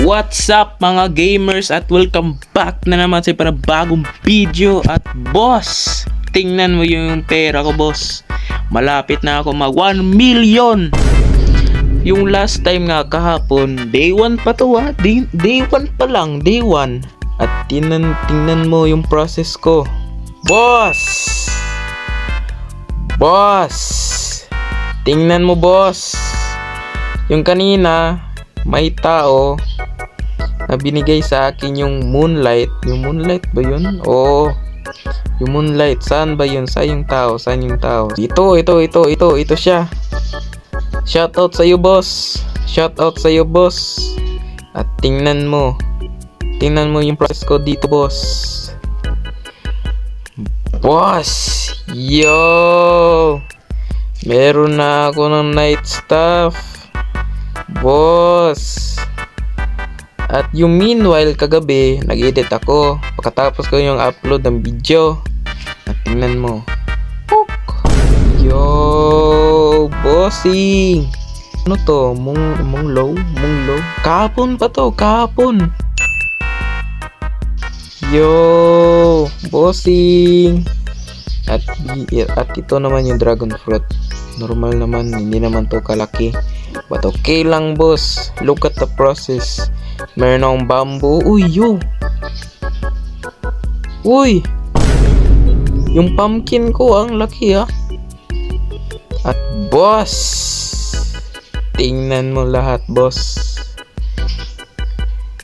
What's up mga gamers at welcome back na naman sa panibagong video. At boss, tingnan mo yung pera ko boss. Malapit na ako mag 1 million. Yung last time nga kahapon, day 1 pa to day 1 pa lang, day 1. At tingnan mo yung process ko. Boss! Tingnan mo boss. Yung kanina, may tao na binigay sa akin yung moonlight. Yung moonlight ba yun? Oo. Yung moonlight. Saan ba yun? Saan yung tao? Ito siya. Shoutout sa'yo boss. At tingnan mo yung process ko dito boss. Yo! Meron na ako ng night stuff boss. At yung meanwhile kagabi nag-edit ako pagkatapos ko yung upload ng video. At tingnan mo. Yo bossing. Ano to? Mong low? Kahapon pa to, kahapon. Yo bossing. At ito naman yung dragon fruit. Normal naman, hindi naman to kalaki. But okay lang boss. Look at the process. Meron akong bamboo. Uy! Yung pumpkin ko ang laki ah. At boss, tingnan mo lahat boss.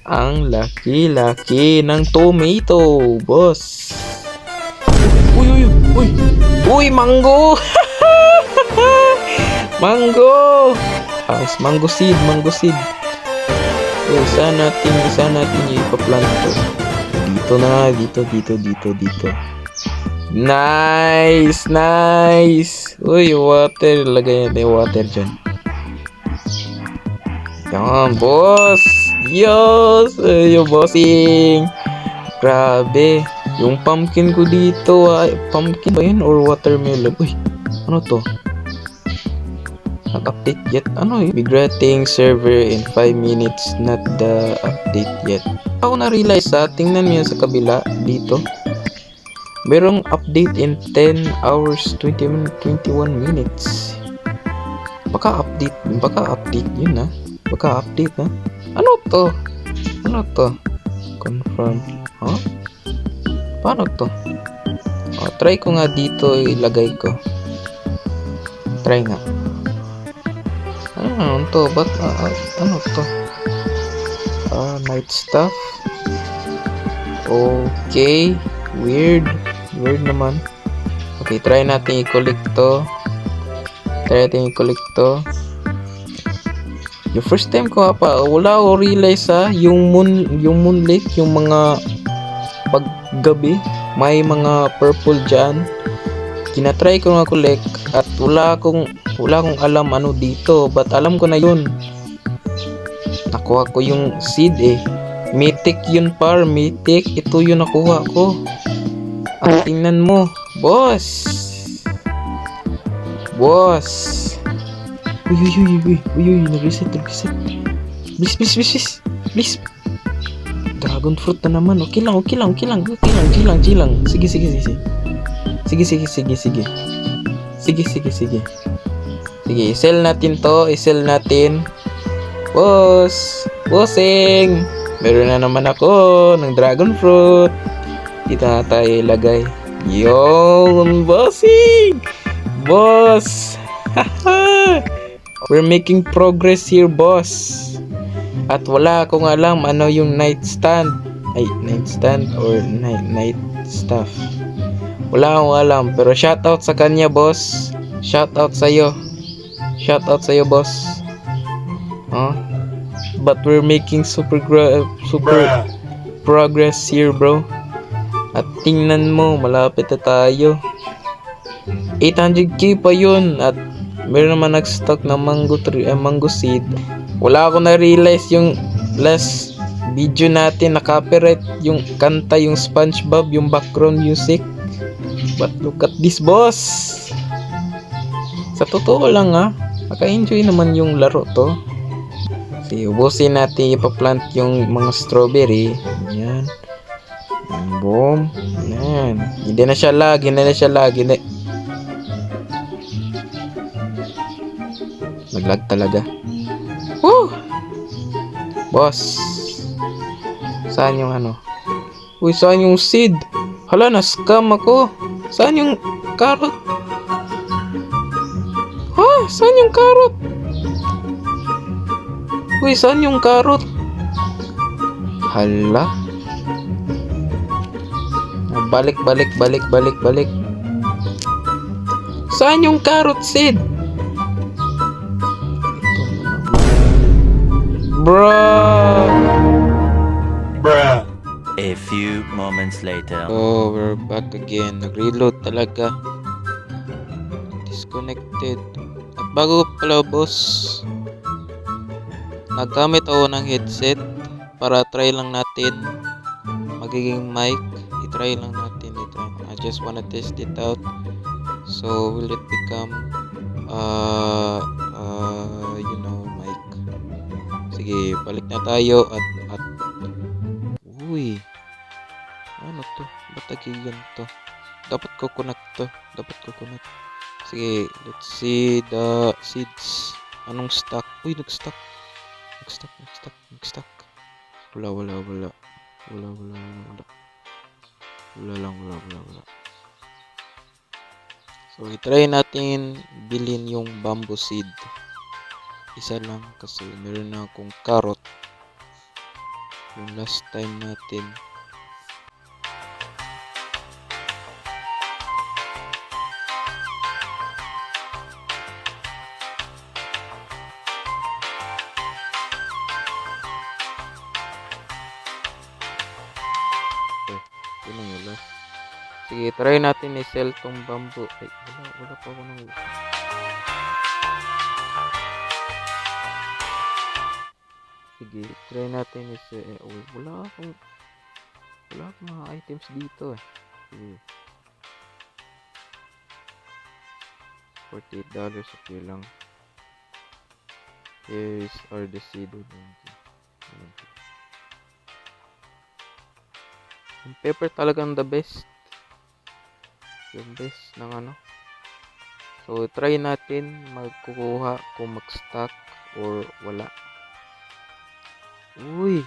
Ang laki-laki ng tomato boss. Uy, mango! Mango! Mango seed. Saan natin yung ipaplant to? Dito. Nice! Uy, water. Lagay natin yung water dyan. Yan, boss! Yes! Yung bossing! Grabe! Yung pumpkin ko dito, pumpkin ba yun or watermelon? Uy, ano to? Not update yet. Ano yun? Migrating server in 5 minutes. Not the update yet. Ako na-realize tingnan mo yun sa kabila dito. Merong update in 10 hours 21 minutes. Baka update yun ha. Ano to? Confirm. Huh? Paano to? Try ko nga dito, ilagay ko. Try nga. Ano to? Ano to? Night stuff. Okay. Weird naman. Okay, try natin i-collect to. Yung first time ko wala ko realize yung moonlit, yung mga paggabi, may mga purple dyan. Kinatry ko nga collect at wala akong alam ano dito, but alam ko na yun. Nakuha ko yung seed mythic yun mythic. Ito yung nakuha ko. At tingnan mo boss. Uy, nag-reset. Please. Dragon fruit na naman. Okay lang. Sige. Sige, i-sell natin. Bossing. Meron na naman ako ng dragon fruit. Dito na tayo ilagay. Yung bossing. Boss. We're making progress here, boss. At wala akong alam ano yung nightstand or night stuff. Wala akong alam, pero shoutout sa kanya boss. Shoutout sa'yo boss. But we're making super progress here bro. At tingnan mo, malapit na tayo. 800k pa yun. At meron naman nag-stock na mango seed. Wala ako na-realize yung last video natin na copyright yung kanta, yung SpongeBob, yung background music. But look at this boss. Sa totoo lang naka-enjoy naman yung laro to. Sige, ubusin natin ipaplant yung mga strawberry. Yan. Yan, boom. Yan. Hindi na siya lag. Hindi. Naglag talaga. Woo! Boss. Saan yung ano? Uy, saan yung seed? Hala, na-scam ako. Saan yung carrot? Ha? Saan yung carrot? Uy, saan yung carrot? Hala. Balik. Saan yung carrot seed? Bruh. A few moments later. Oh, we're back again. Nag-reload talaga. Disconnected. At bago pala, boss, naggamit ako ng headset para try lang natin magiging mic. I-try lang natin. I just wanna test it out. So, will it become mic? Sige, balik na tayo at uy, ano to? Ba't nagigan to? Dapat ko connect. Sige, let's see the seeds. Anong stock? Uy, nag-stock. Wala. Wala. So, i-try natin bilhin yung bamboo seed. Isa lang kasi meron na akong carrot. Yung last time natin. Yun ang wala. Sige, try natin i-sell tong bamboo. Ay, wala pa ako nang... Sige, try natin i-sell. Wala akong mga items dito eh. Sige. $48, okay lang. Here's are the seed. Yung pepper talagang the best. Yung best ng ano. So, try natin magkukuha kung mag-stock or wala. Uy!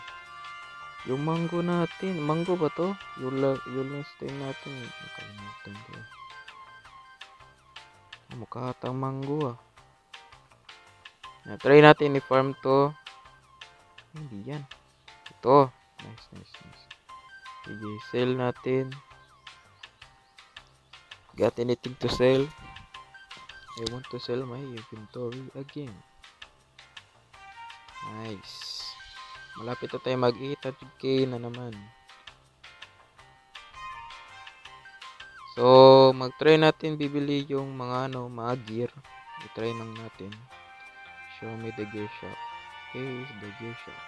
Yung mango natin. Mango ba to? Yung last time natin. Nakalimutan ko. Mukha atang mango ah. Try natin i-farm to. Hindi yan. Ito. Nice. Sige, sell natin. Got anything to sell? I want to sell my inventory again. Nice. Malapit na tayo mag-800k na naman. So, mag-try natin bibili yung mga mga gear. I-try lang natin. Show me the gear shop. Okay, is the gear shop.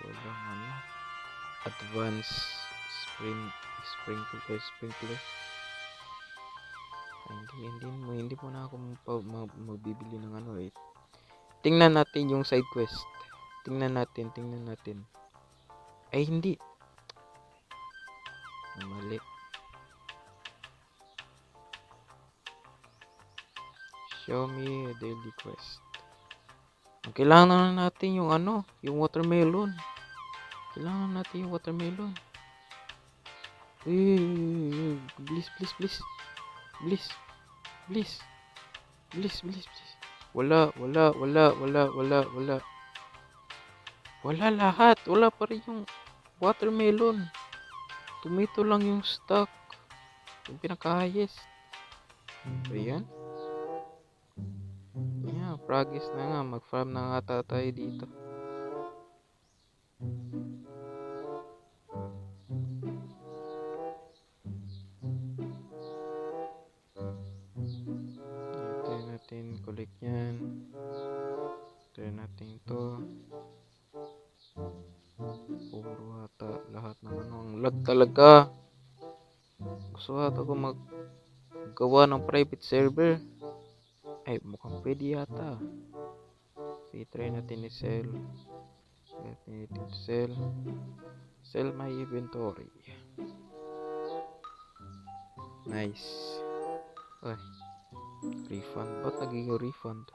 Walang advanced sprinkler. Hindi mo na ako magbibili ng eh. Tingnan natin yung side quest. Tingnan natin. Ay, hindi. Mali. Show me a daily quest. Ang kailangan na natin yung yung watermelon. Please. Wala. Wala lahat. Wala pa rin yung watermelon. Tomato lang yung stock. Yung pinaka-highest. Ayan. Yeah, progress na nga. Mag-farm na nga tayo dito. Try natin collect yan. Try natin ito. Puro ata lahat ng ang lag talaga. Gusto ata ko maggawa ng private server. Ay, mukhang pwede yata. So, try natin i-sell. Natin i-sell. Sell my inventory. Nice. Ay, refund. Ba't naging refund?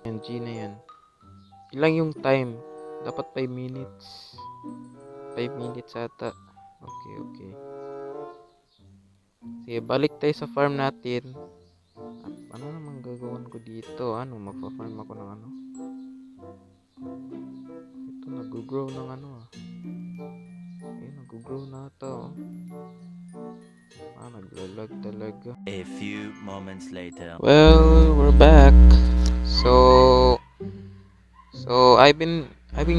NG na yan. Ilang yung time? Dapat 5 minutes. 5 minutes ata. Okay, okay. Sige, balik tayo sa farm natin. At ano naman gagawin ko dito? Ano, magpa-farm ako ng ano? Ito, nag-grow ng ano ah. Ayun, nag-grow na ito. Naglalag talaga. A few moments later. Well, we're back. So I've been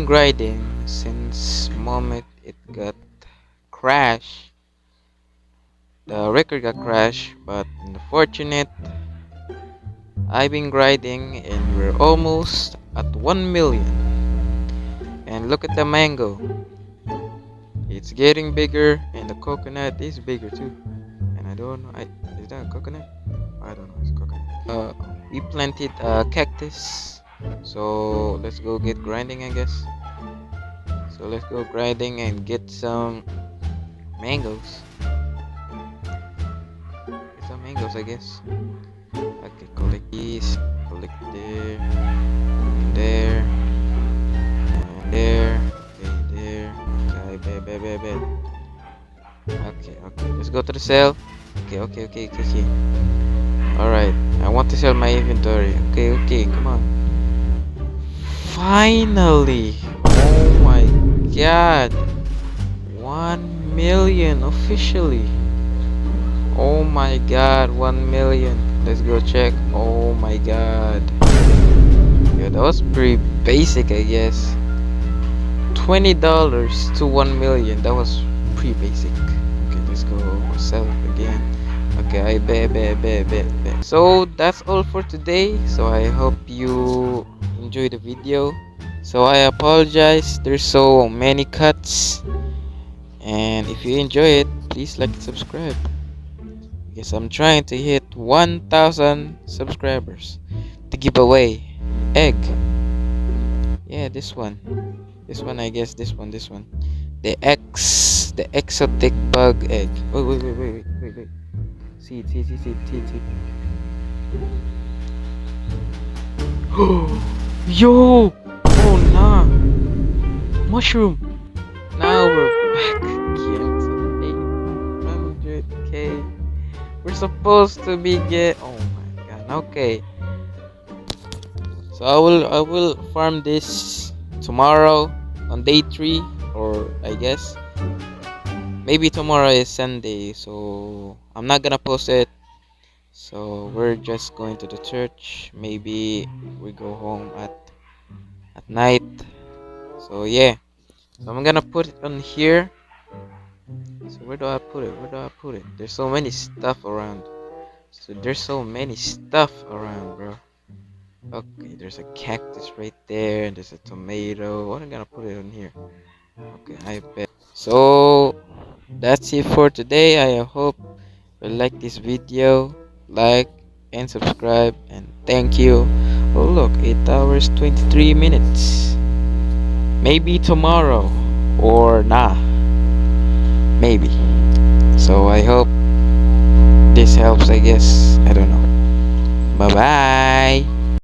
grinding since moment it got crashed. The record got crashed, but unfortunate, I've been grinding and we're almost at 1 million. And look at the mango. It's getting bigger and the coconut is bigger too. And I don't know, is that a coconut? I don't know, it's coconut. We planted a cactus. So let's go get grinding, I guess. So let's go grinding and get some mangoes. Get some mangoes, I guess. Okay, collect these. Collect there. And there. And there. Okay, there. Okay, bad. Okay. Let's go to the sale. Okay. Alright. I want to sell my inventory. Okay, come on. Finally! Oh my god! 1 million officially! Oh my god, 1 million. Let's go check. Oh my god. Yeah, that was pretty basic, I guess. $20 to 1 million. That was pretty basic. Okay, let's go sell it again. Okay, I bet. So that's all for today. So I hope you enjoy the video. So I apologize, there's so many cuts, and if you enjoy it, please like and subscribe, because I'm trying to hit 1,000 subscribers to give away egg. Yeah, this one, I guess this one, the exotic bug egg. Wait. Seed. Yo! Oh nah! Mushroom! Now we're back again to 800k. We're supposed to be oh my god, okay. So I will farm this tomorrow on day 3, or I guess maybe tomorrow is Sunday, so I'm not gonna post it. So we're just going to the church. Maybe we go home at night. So yeah. So I'm gonna put it on here. So where do I put it? There's so many stuff around. Bro. Okay, there's a cactus right there, and there's a tomato. What am I gonna put it on here? Okay, I bet. So that's it for today. I hope you like this video. Like and subscribe, and thank you. Oh look, 8 hours 23 minutes. Maybe tomorrow, or nah, maybe. So I hope this helps, I guess. I don't know. Bye bye.